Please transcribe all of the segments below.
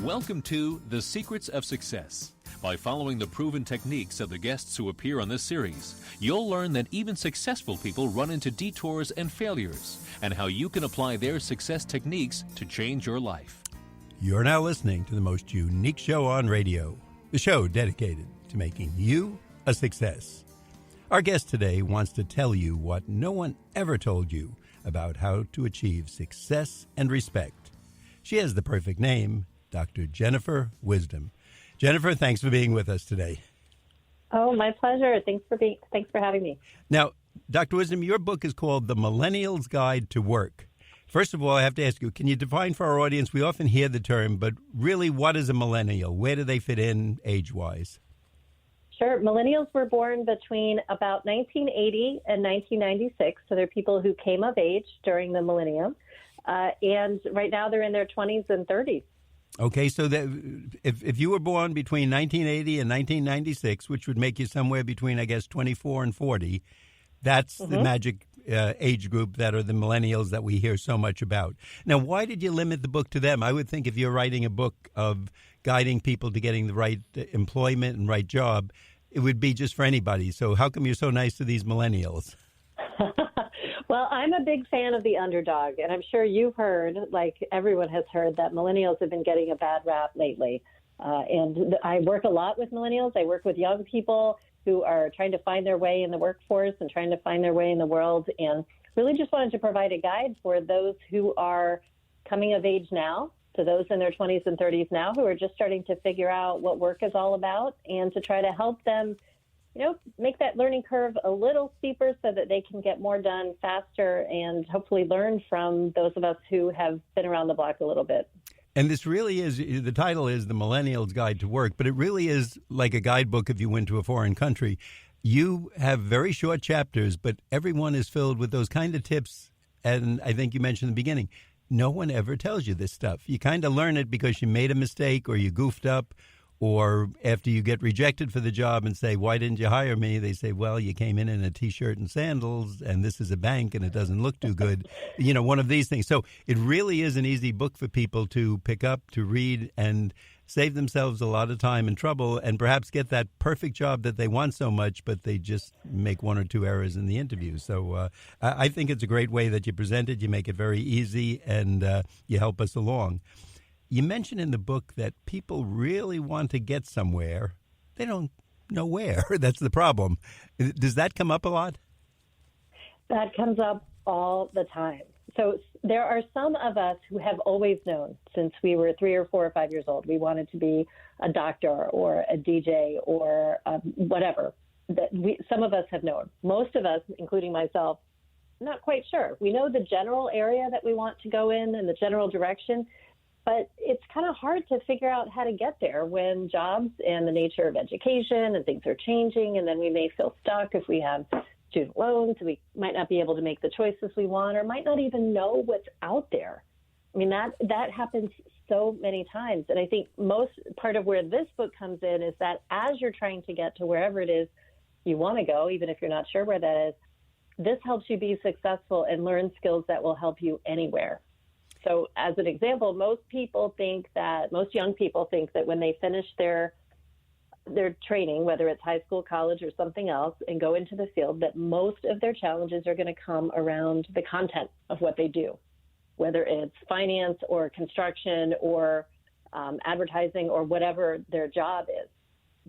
Welcome to The Secrets of Success. By following the proven techniques of the guests who appear on this series, you'll learn that even successful people run into detours and failures, and how you can apply their success techniques to change your life. You're now listening to the most unique show on radio, the show dedicated to making you a success. Our guest today wants to tell you what no one ever told you about how to achieve success and respect. She has the perfect name, Dr. Jennifer Wisdom. Jennifer, thanks for being with us today. Oh, my pleasure. Thanks for having me. Now, Dr. Wisdom, your book is called The Millennial's Guide to Work. First of all, I have to ask you, can you define for our audience, we often hear the term, but really what is a millennial? Where do they fit in age-wise? Sure. Millennials were born between about 1980 and 1996, so they're people who came of age during the millennium, and right now they're in their 20s and 30s. Okay, so that if you were born between 1980 and 1996, which would make you somewhere between, I guess, 24 and 40, that's the magic age group that are the millennials that we hear so much about. Now, why did you limit the book to them? I would think if you're writing a book of guiding people to getting the right employment and right job, it would be just for anybody. So how come you're so nice to these millennials? Well, I'm a big fan of the underdog, and I'm sure you've heard, like everyone has heard, that millennials have been getting a bad rap lately. And I work a lot with millennials. I work with young people who are trying to find their way in the workforce and trying to find their way in the world, and really just wanted to provide a guide for those who are coming of age now, to those in their 20s and 30s now who are just starting to figure out what work is all about, and to try to help them make that learning curve a little steeper so that they can get more done faster and hopefully learn from those of us who have been around the block a little bit. And this really is, the title is The Millennial's Guide to Work, but it really is like a guidebook if you went to a foreign country. You have very short chapters, but everyone is filled with those kind of tips. And I think you mentioned in the beginning, no one ever tells you this stuff. You kind of learn it because you made a mistake or you goofed up, or after you get rejected for the job and say, why didn't you hire me? They say, well, you came in a T-shirt and sandals, and this is a bank, and it doesn't look too good. One of these things. So it really is an easy book for people to pick up, to read, and save themselves a lot of time and trouble, and perhaps get that perfect job that they want so much, but they just make one or two errors in the interview. So I think it's a great way that you present it. You make it very easy, and you help us along. You mentioned in the book that people really want to get somewhere. They don't know where. That's the problem. Does that come up a lot? That comes up all the time. So there are some of us who have always known since we were 3 or 4 or 5 years old. We wanted to be a doctor or a DJ or whatever. Some of us have known. Most of us, including myself, not quite sure. We know the general area that we want to go in and the general direction, but it's kind of hard to figure out how to get there when jobs and the nature of education and things are changing, and then we may feel stuck if we have student loans. We might not be able to make the choices we want, or might not even know what's out there. I mean, that happens so many times. And I think most part of where this book comes in is that as you're trying to get to wherever it is you want to go, even if you're not sure where that is, this helps you be successful and learn skills that will help you anywhere. So as an example, most young people think that when they finish their training, whether it's high school, college, or something else, and go into the field, that most of their challenges are going to come around the content of what they do, whether it's finance or construction or advertising or whatever their job is.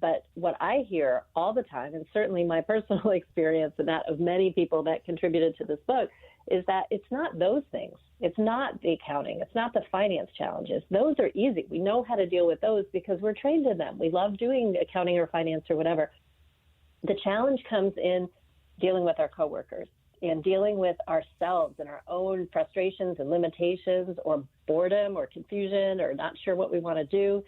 But what I hear all the time, and certainly my personal experience and that of many people that contributed to this book, is that it's not those things. It's not the accounting. It's not the finance challenges. Those are easy. We know how to deal with those because we're trained in them. We love doing accounting or finance or whatever. The challenge comes in dealing with our coworkers and dealing with ourselves and our own frustrations and limitations or boredom or confusion or not sure what we want to do.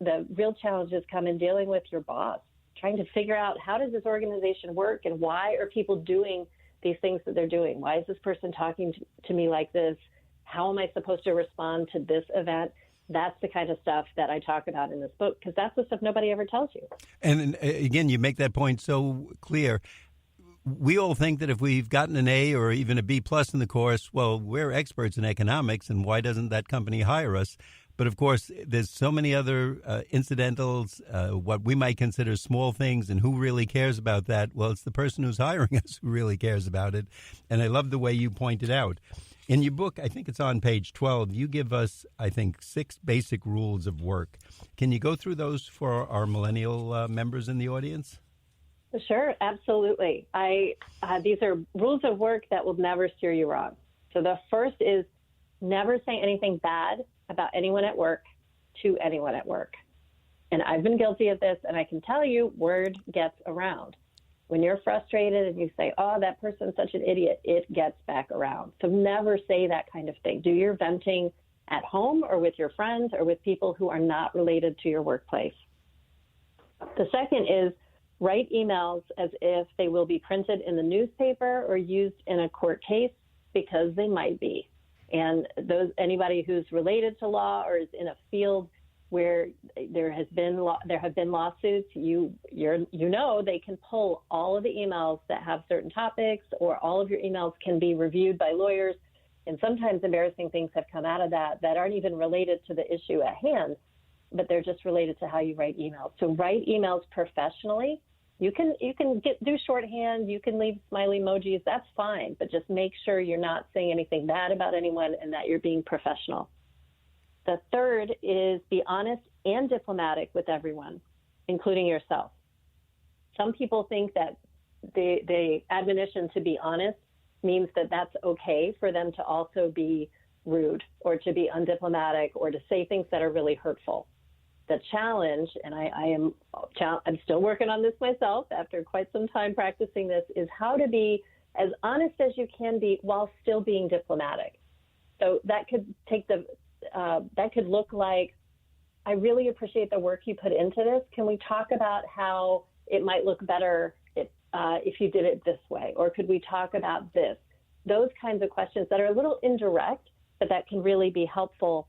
The real challenges come in dealing with your boss, trying to figure out how does this organization work and why are people doing these things that they're doing? Why is this person talking to me like this? How am I supposed to respond to this event? That's the kind of stuff that I talk about in this book because that's the stuff nobody ever tells you. And again, you make that point so clear. We all think that if we've gotten an A or even a B plus in the course, well, we're experts in economics, and why doesn't that company hire us? But of course, there's so many other incidentals, what we might consider small things, and who really cares about that? Well, it's the person who's hiring us who really cares about it. And I love the way you pointed out. In your book, I think it's on page 12, you give us, I think, 6 basic rules of work. Can you go through those for our millennial members in the audience? Sure, absolutely. These are rules of work that will never steer you wrong. So the first is never say anything bad about anyone at work to anyone at work. And I've been guilty of this, and I can tell you, word gets around. When you're frustrated and you say, oh, that person's such an idiot, it gets back around. So never say that kind of thing. Do your venting at home or with your friends or with people who are not related to your workplace. The second is write emails as if they will be printed in the newspaper or used in a court case, because they might be. And anybody who's related to law or is in a field where there have been lawsuits, you know they can pull all of the emails that have certain topics, or all of your emails can be reviewed by lawyers. And sometimes embarrassing things have come out of that aren't even related to the issue at hand, but they're just related to how you write emails. So write emails professionally. You can do shorthand, you can leave smiley emojis, that's fine, but just make sure you're not saying anything bad about anyone and that you're being professional. The third is be honest and diplomatic with everyone, including yourself. Some people think that the admonition to be honest means that that's okay for them to also be rude or to be undiplomatic or to say things that are really hurtful. The challenge, and I'm still working on this myself after quite some time practicing this, is how to be as honest as you can be while still being diplomatic. So that could look like, I really appreciate the work you put into this. Can we talk about how it might look better if you did it this way? Or could we talk about this? Those kinds of questions that are a little indirect, but that can really be helpful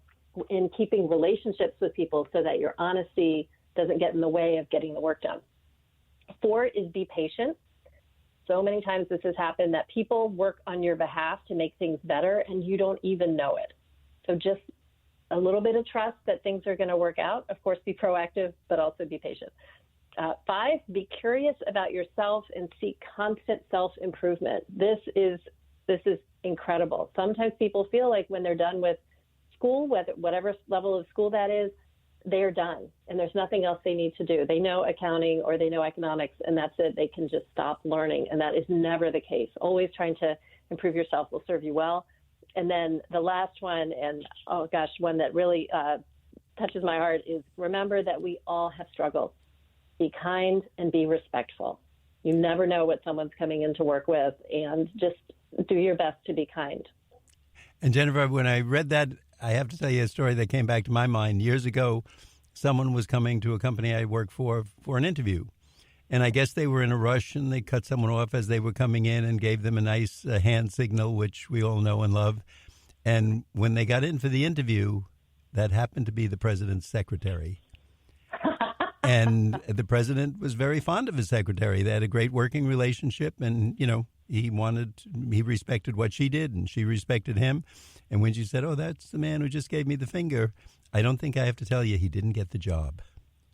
in keeping relationships with people so that your honesty doesn't get in the way of getting the work done. 4 is be patient. So many times this has happened that people work on your behalf to make things better and you don't even know it. So just a little bit of trust that things are going to work out. Of course, be proactive, but also be patient. 5, be curious about yourself and seek constant self-improvement. This is incredible. Sometimes people feel like when they're done with school, whatever level of school that is, they're done and there's nothing else they need to do. They know accounting or they know economics and that's it. They can just stop learning, and that is never the case. Always trying to improve yourself will serve you well. And then the last one, and oh gosh, one that really touches my heart, is remember that we all have struggles. Be kind and be respectful. You never know what someone's coming in to work with, and just do your best to be kind. And Jennifer, when I read that, I have to tell you a story that came back to my mind. Years ago, someone was coming to a company I worked for an interview. And I guess they were in a rush and they cut someone off as they were coming in and gave them a nice hand signal, which we all know and love. And when they got in for the interview, that happened to be the president's secretary. And the president was very fond of his secretary. They had a great working relationship, and, you know, he respected what she did and she respected him. And when she said, oh, that's the man who just gave me the finger, I don't think I have to tell you he didn't get the job.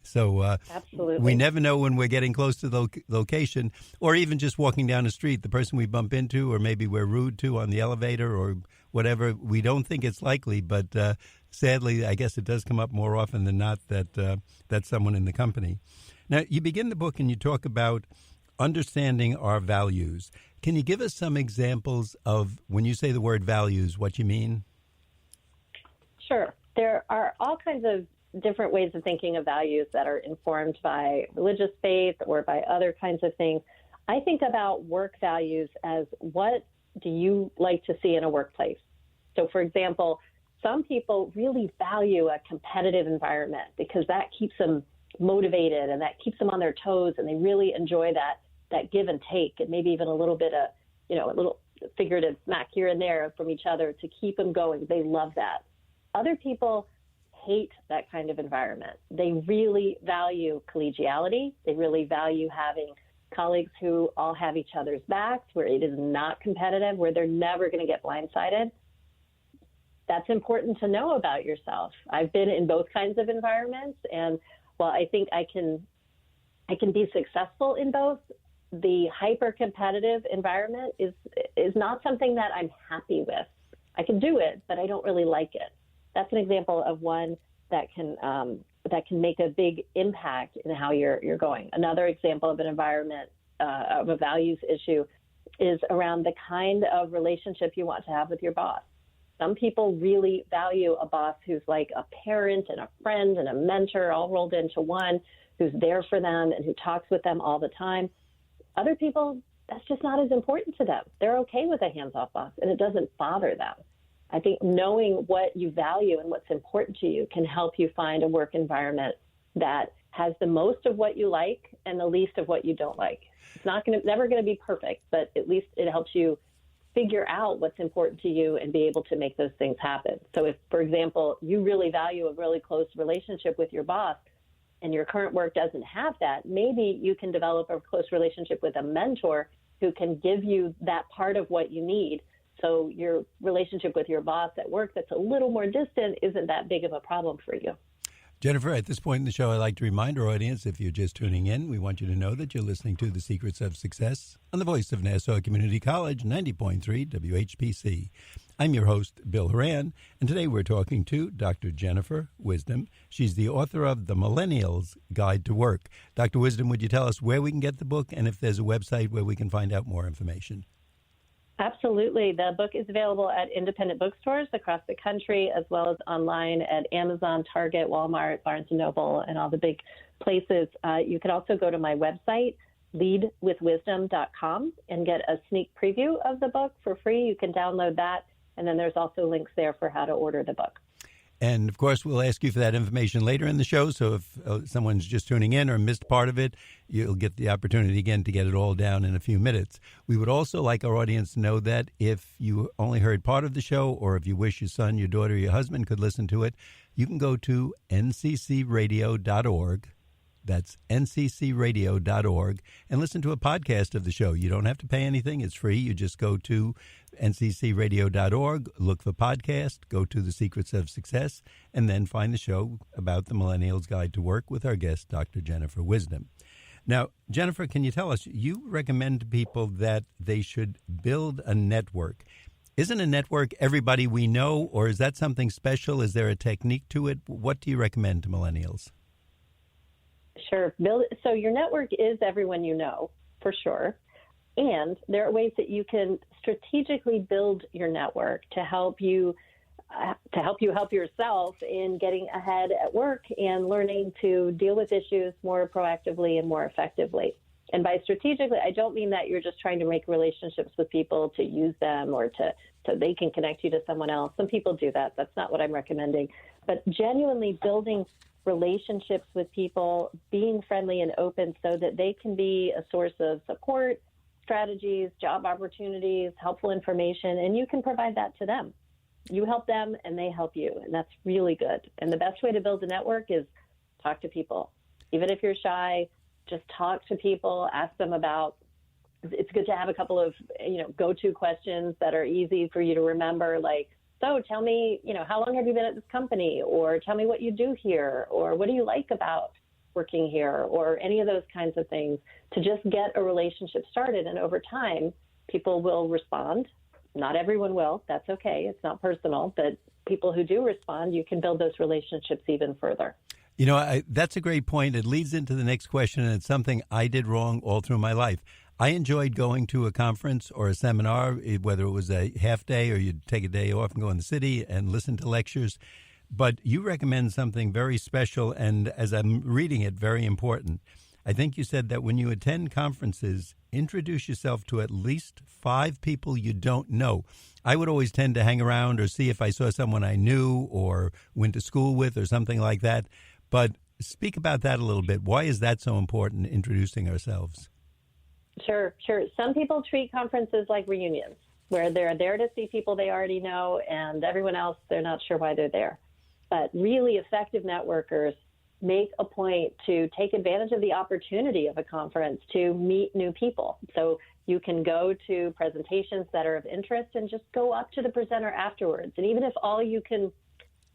So Absolutely. We never know when we're getting close to the location, or even just walking down the street, the person we bump into, or maybe we're rude to on the elevator or whatever. We don't think it's likely, but sadly, I guess it does come up more often than not that that's someone in the company. Now, you begin the book and you talk about understanding our values. Can you give us some examples of, when you say the word values, what you mean? Sure. There are all kinds of different ways of thinking of values that are informed by religious faith or by other kinds of things. I think about work values as, what do you like to see in a workplace? So, for example, some people really value a competitive environment because that keeps them motivated and that keeps them on their toes, and they really enjoy that give and take, and maybe even a little bit of, a little figurative smack here and there from each other to keep them going. They love that. Other people hate that kind of environment. They really value collegiality. They really value having colleagues who all have each other's backs, where it is not competitive, where they're never going to get blindsided. that's important to know about yourself. I've been in both kinds of environments, and while I think I can be successful in both, the hyper-competitive environment is not something that I'm happy with. I can do it, but I don't really like it. That's an example of one that can make a big impact in how you're going. Another example of an environment of a values issue is around the kind of relationship you want to have with your boss. Some people really value a boss who's like a parent and a friend and a mentor all rolled into one, who's there for them and who talks with them all the time. Other people, that's just not as important to them. They're okay with a hands-off boss, and it doesn't bother them. I think knowing what you value and what's important to you can help you find a work environment that has the most of what you like and the least of what you don't like. It's never going to be perfect, but at least it helps you figure out what's important to you and be able to make those things happen. So if, for example, you really value a really close relationship with your boss and your current work doesn't have that, maybe you can develop a close relationship with a mentor who can give you that part of what you need. So your relationship with your boss at work that's a little more distant isn't that big of a problem for you. Jennifer, at this point in the show, I'd like to remind our audience, if you're just tuning in, we want you to know that you're listening to The Secrets of Success on the voice of Nassau Community College, 90.3 WHPC. I'm your host, Bill Horan, and today we're talking to Dr. Jennifer Wisdom. She's the author of The Millennials Guide to Work. Dr. Wisdom, would you tell us where we can get the book and if there's a website where we can find out more information? Absolutely. The book is available at independent bookstores across the country, as well as online at Amazon, Target, Walmart, Barnes & Noble, and all the big places. You can also go to my website, leadwithwisdom.com, and get a sneak preview of the book for free. You can download that, and then there's also links there for how to order the book. And, of course, we'll ask you for that information later in the show, so if someone's just tuning in or missed part of it, you'll get the opportunity again to get it all down in a few minutes. We would also like our audience to know that if you only heard part of the show or if you wish your son, your daughter, your husband could listen to it, you can go to nccradio.org. That's nccradio.org, and listen to a podcast of the show. You don't have to pay anything. It's free. You just go to nccradio.org, look for podcast, go to The Secrets of Success, and then find the show about the Millennials Guide to Work with our guest, Dr. Jennifer Wisdom. Now, Jennifer, can you tell us, you recommend to people that they should build a network. Isn't a network everybody we know, or is that something special? Is there a technique to it? What do you recommend to millennials? Sure. So your network is everyone you know, for sure. And there are ways that you can strategically build your network to help you help yourself in getting ahead at work and learning to deal with issues more proactively and more effectively. And by strategically, I don't mean that you're just trying to make relationships with people to use them or so they can connect you to someone else. Some people do that. That's not what I'm recommending. But genuinely building relationships with people, being friendly and open so that they can be a source of support, strategies, job opportunities, helpful information, and you can provide that to them. You help them and they help you, and that's really good. And the best way to build a network is talk to people. Even if you're shy, just talk to people, ask them about, it's good to have a couple of, go-to questions that are easy for you to remember, like, so tell me, how long have you been at this company? Or tell me what you do here? Or what do you like about working here? Or any of those kinds of things to just get a relationship started. And over time, people will respond. Not everyone will. That's okay. It's not personal. But people who do respond, you can build those relationships even further. That's a great point. It leads into the next question, and it's something I did wrong all through my life. I enjoyed going to a conference or a seminar, whether it was a half day or you'd take a day off and go in the city and listen to lectures. But you recommend something very special, and as I'm reading it, very important. I think you said that when you attend conferences, introduce yourself to at least 5 people you don't know. I would always tend to hang around or see if I saw someone I knew or went to school with or something like that. But speak about that a little bit. Why is that so important, introducing ourselves? Sure. Some people treat conferences like reunions, where they're there to see people they already know, and everyone else, they're not sure why they're there. But really effective networkers make a point to take advantage of the opportunity of a conference to meet new people. So you can go to presentations that are of interest and just go up to the presenter afterwards. And even if all you can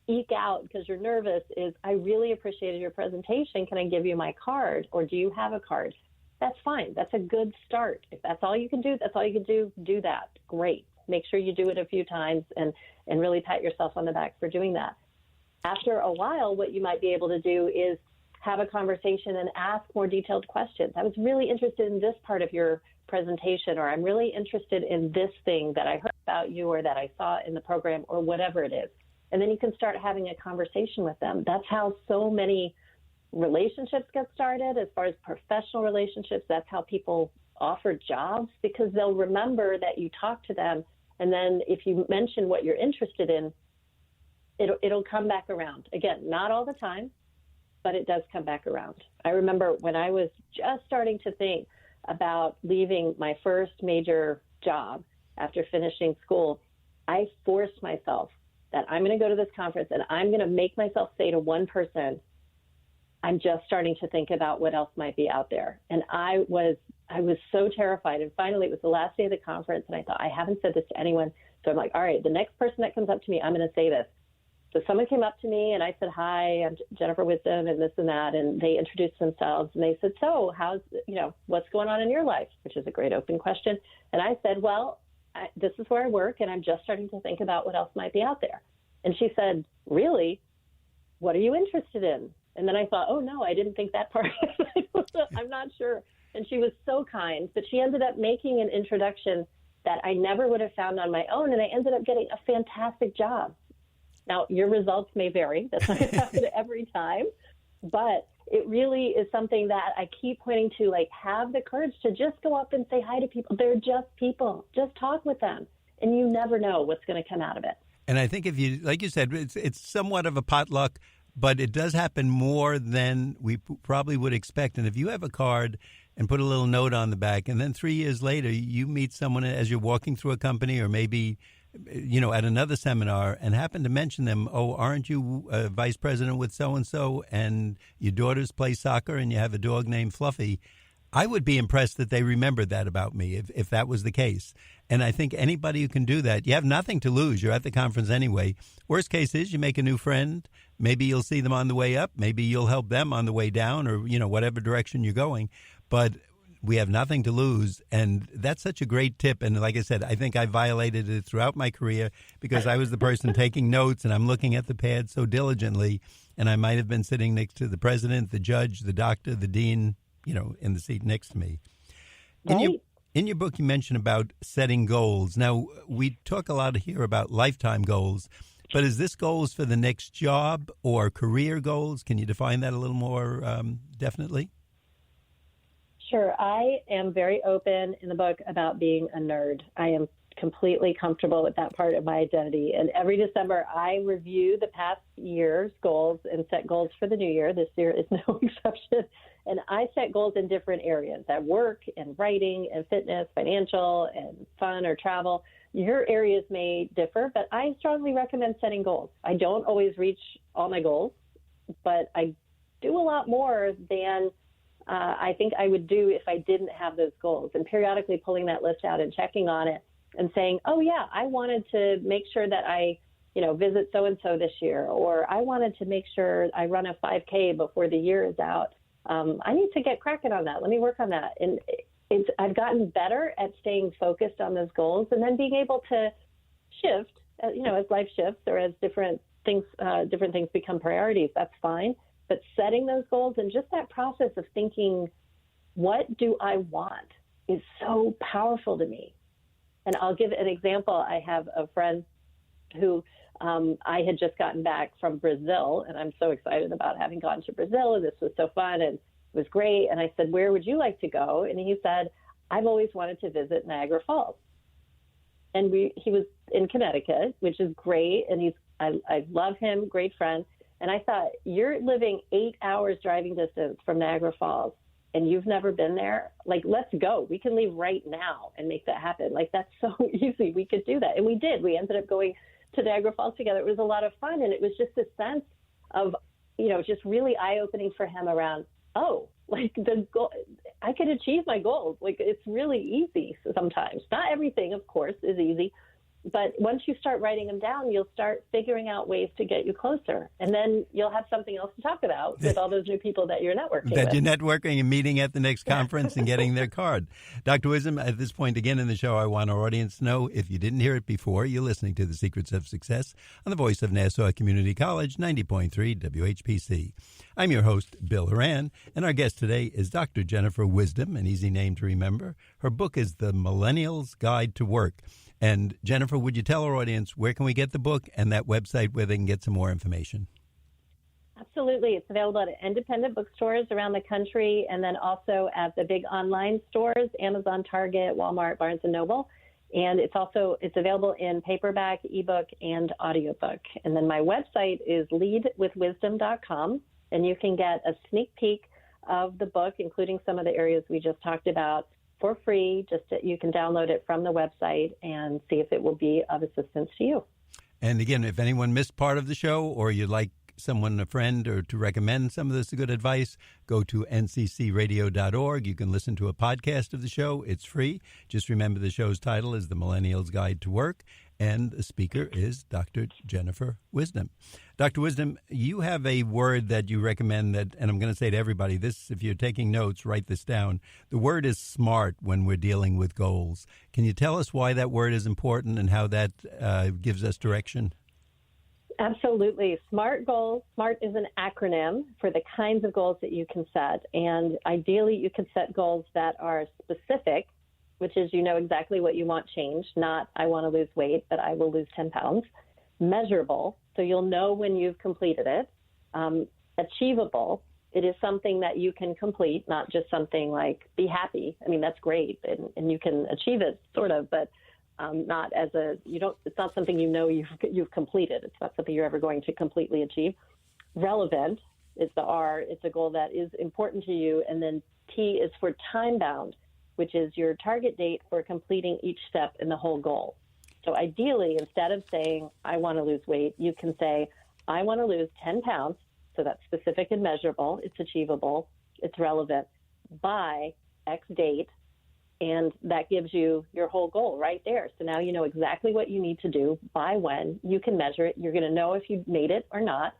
eke out because you're nervous is, I really appreciated your presentation. Can I give you my card? Or do you have a card? That's fine. That's a good start. If that's all you can do, do that. Great. Make sure you do it a few times and really pat yourself on the back for doing that. After a while, what you might be able to do is have a conversation and ask more detailed questions. I was really interested in this part of your presentation, or I'm really interested in this thing that I heard about you or that I saw in the program, or whatever it is. And then you can start having a conversation with them. That's how so many relationships get started, as far as professional relationships. That's how people offer jobs, because they'll remember that you talked to them. And then if you mention what you're interested in, it'll come back around. Again, not all the time, but it does come back around. I remember when I was just starting to think about leaving my first major job after finishing school, I forced myself that I'm going to go to this conference and I'm going to make myself say to one person, I'm just starting to think about what else might be out there. And I was so terrified. And finally, it was the last day of the conference, and I thought, I haven't said this to anyone. So I'm like, all right, the next person that comes up to me, I'm going to say this. So someone came up to me and I said, hi, I'm Jennifer Wisdom and this and that. And they introduced themselves and they said, so what's going on in your life? Which is a great open question. And I said, well, this is where I work and I'm just starting to think about what else might be out there. And she said, really? What are you interested in? And then I thought, oh no, I didn't think that part. I'm not sure. And she was so kind, but she ended up making an introduction that I never would have found on my own. And I ended up getting a fantastic job. Now, your results may vary. That's not going to happen every time. But it really is something that I keep pointing to, like, have the courage to just go up and say hi to people. They're just people. Just talk with them. And you never know what's going to come out of it. And I think if you, like you said, it's somewhat of a potluck, but it does happen more than we probably would expect. And if you have a card and put a little note on the back, and then 3 years later, you meet someone as you're walking through a company or maybe at another seminar and happen to mention them, oh, aren't you vice president with so-and-so and your daughters play soccer and you have a dog named Fluffy, I would be impressed that they remembered that about me if that was the case. And I think anybody who can do that, you have nothing to lose. You're at the conference anyway. Worst case is you make a new friend. Maybe you'll see them on the way up. Maybe you'll help them on the way down or, whatever direction you're going. But we have nothing to lose, and that's such a great tip. And like I said, I think I violated it throughout my career because I was the person taking notes, and I'm looking at the pad so diligently, and I might have been sitting next to the president, the judge, the doctor, the dean, in the seat next to me. Right. In your book, you mention about setting goals. Now, we talk a lot here about lifetime goals, but is this goals for the next job or career goals? Can you define that a little more definitely? Sure. I am very open in the book about being a nerd. I am completely comfortable with that part of my identity. And every December, I review the past year's goals and set goals for the new year. This year is no exception. And I set goals in different areas, at work and writing and fitness, financial and fun or travel. Your areas may differ, but I strongly recommend setting goals. I don't always reach all my goals, but I do a lot more than I think I would do if I didn't have those goals, and periodically pulling that list out and checking on it and saying, oh, yeah, I wanted to make sure that I, visit so-and-so this year, or I wanted to make sure I run a 5K before the year is out. I need to get cracking on that. Let me work on that. And I've gotten better at staying focused on those goals and then being able to shift, as life shifts or as different things become priorities. That's fine. But setting those goals and just that process of thinking, what do I want, is so powerful to me. And I'll give an example. I have a friend who I had just gotten back from Brazil, and I'm so excited about having gone to Brazil. And this was so fun and it was great. And I said, where would you like to go? And he said, I've always wanted to visit Niagara Falls. And he was in Connecticut, which is great. And I love him, great friend. And I thought, you're living 8 hours driving distance from Niagara Falls, and you've never been there? Like, let's go. We can leave right now and make that happen. Like, that's so easy. We could do that. And we did. We ended up going to Niagara Falls together. It was a lot of fun. And it was just a sense of just really eye-opening for him around, like the goal, I could achieve my goals. Like, it's really easy sometimes. Not everything, of course, is easy. But once you start writing them down, you'll start figuring out ways to get you closer. And then you'll have something else to talk about with all those new people that you're networking with. You're networking and meeting at the next conference and getting their card. Dr. Wisdom, at this point again in the show, I want our audience to know, if you didn't hear it before, you're listening to The Secrets of Success on the voice of Nassau Community College, 90.3 WHPC. I'm your host, Bill Horan, and our guest today is Dr. Jennifer Wisdom, an easy name to remember. Her book is The Millennial's Guide to Work. And Jennifer, would you tell our audience where can we get the book and that website where they can get some more information? Absolutely. It's available at independent bookstores around the country, and then also at the big online stores, Amazon, Target, Walmart, Barnes & Noble. And it's available in paperback, ebook, and audiobook. And then my website is leadwithwisdom.com, and you can get a sneak peek of the book, including some of the areas we just talked about, for free. You can download it from the website and see if it will be of assistance to you. And again, if anyone missed part of the show, or you'd like someone, a friend, or to recommend some of this good advice, go to nccradio.org. You can listen to a podcast of the show. It's free. Just remember the show's title is The Millennial's Guide to Work, and the speaker is Dr. Jennifer Wisdom. Dr. Wisdom, you have a word that you recommend that, and I'm going to say to everybody, this, if you're taking notes, write this down. The word is SMART when we're dealing with goals. Can you tell us why that word is important and how that gives us direction? Absolutely. SMART goals. SMART is an acronym for the kinds of goals that you can set. And ideally, you can set goals that are specific, which is you know exactly what you want changed, not I want to lose weight, but I will lose 10 pounds. Measurable, so you'll know when you've completed it. Achievable, it is something that you can complete, not just something like be happy. I mean, that's great, and you can achieve it, sort of, but not as it's not something you've completed. It's not something you're ever going to completely achieve. Relevant is the R. It's a goal that is important to you. And then T is for time-bound, which is your target date for completing each step in the whole goal. So ideally, instead of saying, I want to lose weight, you can say, I want to lose 10 pounds. So that's specific and measurable. It's achievable. It's relevant by X date. And that gives you your whole goal right there. So now you know exactly what you need to do, by when. You can measure it. You're going to know if you made it or not.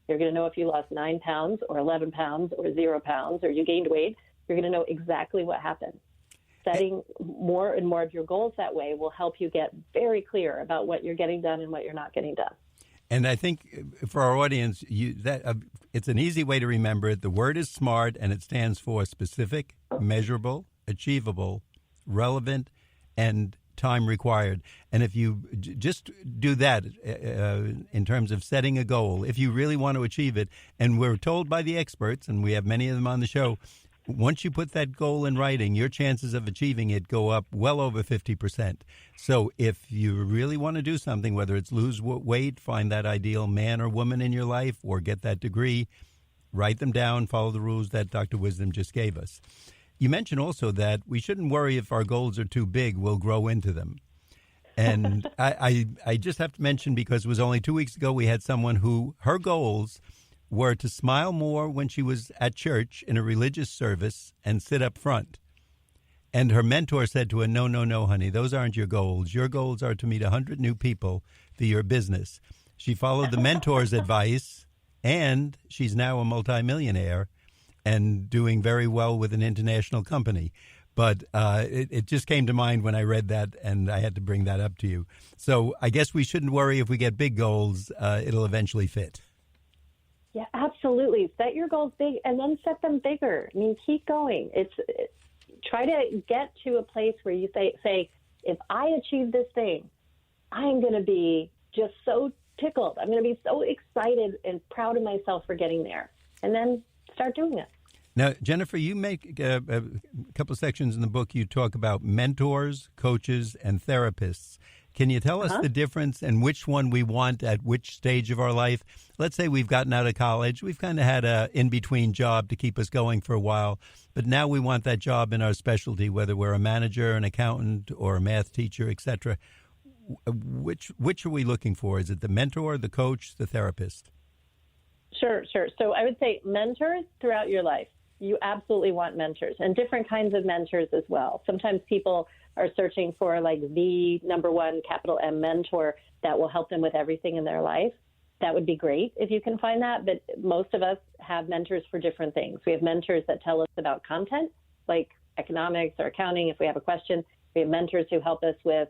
You're going to know if you lost 9 pounds or 11 pounds or 0 pounds or you gained weight. You're going to know exactly what happened. Setting more and more of your goals that way will help you get very clear about what you're getting done and what you're not getting done. And I think for our audience, it's an easy way to remember it. The word is SMART, and it stands for specific, measurable, achievable, relevant, and time required. And if you just do that in terms of setting a goal, if you really want to achieve it, and we're told by the experts, and we have many of them on the show, once you put that goal in writing, your chances of achieving it go up well over 50%. So if you really want to do something, whether it's lose weight, find that ideal man or woman in your life, or get that degree, write them down, follow the rules that Dr. Wisdom just gave us. You mentioned also that we shouldn't worry if our goals are too big, we'll grow into them. And I just have to mention, because it was only 2 weeks ago, we had someone who, her goals were to smile more when she was at church in a religious service and sit up front. And her mentor said to her, no, honey, those aren't your goals. Your goals are to meet 100 new people for your business. She followed the mentor's advice, and she's now a multimillionaire and doing very well with an international company. But it just came to mind when I read that, and I had to bring that up to you. So I guess we shouldn't worry if we get big goals. It'll eventually fit. Yeah, absolutely. Set your goals big and then set them bigger. I mean, keep going. Try to get to a place where you say, if I achieve this thing, I'm going to be just so tickled. I'm going to be so excited and proud of myself for getting there. And then start doing it. Now, Jennifer, you make a couple of sections in the book. You talk about mentors, coaches, and therapists. Can you tell us the difference and which one we want at which stage of our life? Let's say we've gotten out of college. We've kind of had a in-between job to keep us going for a while, but now we want that job in our specialty, whether we're a manager, an accountant, or a math teacher, etc. Which are we looking for? Is it the mentor, the coach, the therapist? Sure. So I would say mentors throughout your life. You absolutely want mentors, and different kinds of mentors as well. Sometimes people are searching for like the number one capital M mentor that will help them with everything in their life. That would be great if you can find that, but most of us have mentors for different things. We have mentors that tell us about content, like economics or accounting if we have a question. We have mentors who help us with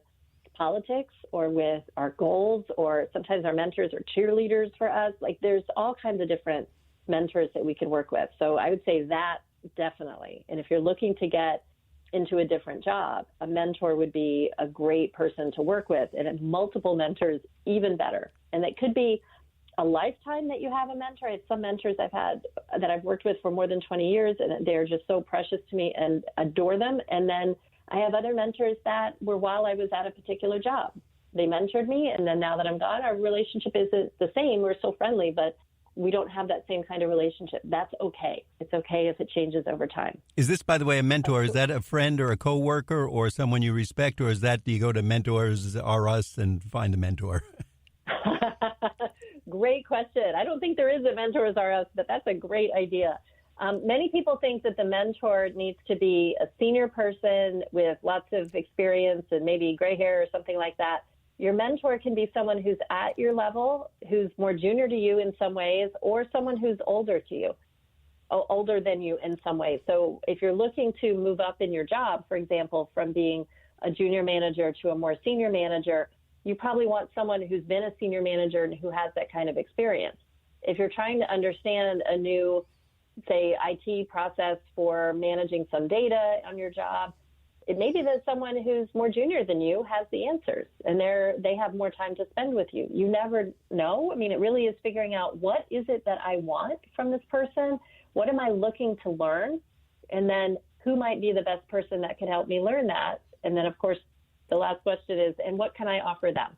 politics or with our goals, or sometimes our mentors are cheerleaders for us. Like there's all kinds of different mentors that we can work with. So I would say that definitely. And if you're looking to get into a different job, a mentor would be a great person to work with, and multiple mentors, even better. And it could be a lifetime that you have a mentor. I have some mentors I've had that I've worked with for more than 20 years, and they're just so precious to me and adore them. And then I have other mentors that were while I was at a particular job. They mentored me, and then now that I'm gone, our relationship isn't the same. We're still friendly, but we don't have that same kind of relationship. That's okay. It's okay if it changes over time. Is this, by the way, a mentor? Is that a friend or a coworker or someone you respect, or is that do you go to Mentors R Us and find a mentor? Great question. I don't think there is a Mentors R Us, but that's a great idea. Many people think that the mentor needs to be a senior person with lots of experience and maybe gray hair or something like that. Your mentor can be someone who's at your level, who's more junior to you in some ways, or someone who's older to you, older than you in some ways. So if you're looking to move up in your job, for example, from being a junior manager to a more senior manager, you probably want someone who's been a senior manager and who has that kind of experience. If you're trying to understand a new, say, IT process for managing some data on your job, it may be that someone who's more junior than you has the answers, and they have more time to spend with you. You never know. I mean, it really is figuring out what is it that I want from this person? What am I looking to learn? And then who might be the best person that can help me learn that? And then, of course, the last question is, and what can I offer them?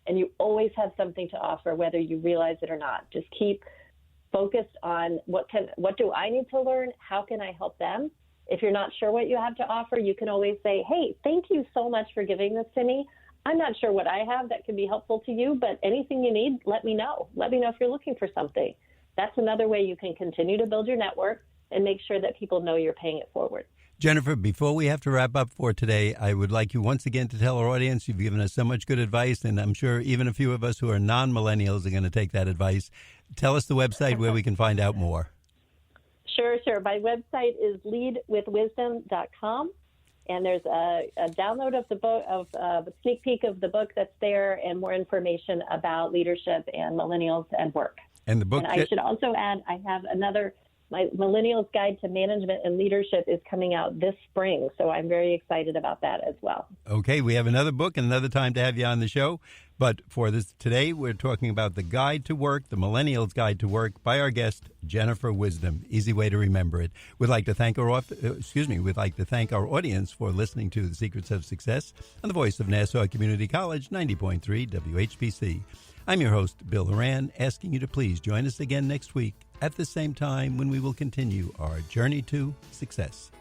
And you always have something to offer, whether you realize it or not. Just keep focused on what do I need to learn? How can I help them? If you're not sure what you have to offer, you can always say, hey, thank you so much for giving this to me. I'm not sure what I have that can be helpful to you, but anything you need, let me know. Let me know if you're looking for something. That's another way you can continue to build your network and make sure that people know you're paying it forward. Jennifer, before we have to wrap up for today, I would like you once again to tell our audience, you've given us so much good advice, and I'm sure even a few of us who are non-millennials are going to take that advice. Tell us the website where we can find out more. Sure. My website is leadwithwisdom.com, and there's a download of the book, of a sneak peek of the book that's there, and more information about leadership and millennials and work. And the book. And I should also add, I have my Millennials Guide to Management and Leadership is coming out this spring, so I'm very excited about that as well. Okay, we have another book and another time to have you on the show. But for this today, we're talking about the Guide to Work, the Millennials Guide to Work, by our guest Jennifer Wisdom. Easy way to remember it. We'd like to thank our audience for listening to The Secrets of Success on the voice of Nassau Community College, 90.3 WHPC. I'm your host, Bill Horan, asking you to please join us again next week at the same time when we will continue our journey to success.